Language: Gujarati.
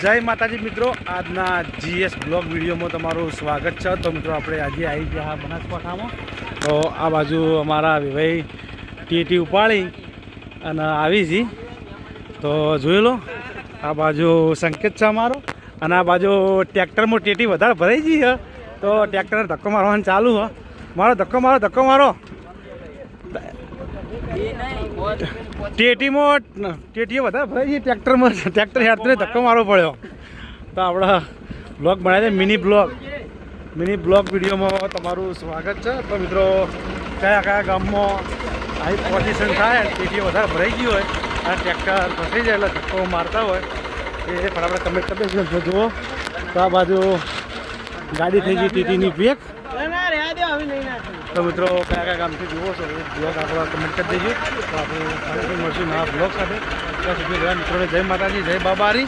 જય માતાજી મિત્રો, આજના જીએસ બ્લોગ વિડીયોમાં તમારું સ્વાગત છે। તો મિત્રો આપણે આજે આવી ગયા બનાસકાંઠામાં। તો આ બાજુ અમારા વિભાઈ ટીટી ઉપાડી અને આવી છી, તો જોઈ લો। આ બાજુ સંકેત છે અમારો, અને આ બાજુ ટ્રેક્ટરમાં ટીટી વધારે ભરાઈ ગઈ છે, તો ટ્રેક્ટરને ધક્કો મારવાનું ચાલુ છે। મારો ધક્કો મારો, ધક્કો મારો। ટેટીએ વધારે ભરાઈ ગઈ ટ્રેક્ટરમાં, ટ્રેક્ટર હેઠને ધક્કો મારવો પડ્યો। તો આપણે બ્લોગ બનાવીએ, મિની બ્લોગ વિડીયોમાં તમારું સ્વાગત છે। તો મિત્રો કયા કયા ગામમાં આવી પોઝિશન થાય, ટેટીએ વધારે ભરાઈ ગઈ હોય અને ટ્રેક્ટર ફસાઈ જાય એટલે ધક્કો મારતા હોય, એ ફટાફટ કમેન્ટ કરી દેજો। જુઓ તો આ બાજુ ગાડી થઈ ગઈ ટીટીની પેક। તો મિત્રો કયા કયા ગામથી જુઓ છો એ બ્લોગ આપણે કમેન્ટ કરી દેજો। તો આપણે ફરીથી મળશું નવા બ્લોગ સાથે। ત્યાં સુધી બધા મિત્રોને જય માતાજી, જય બાબારી।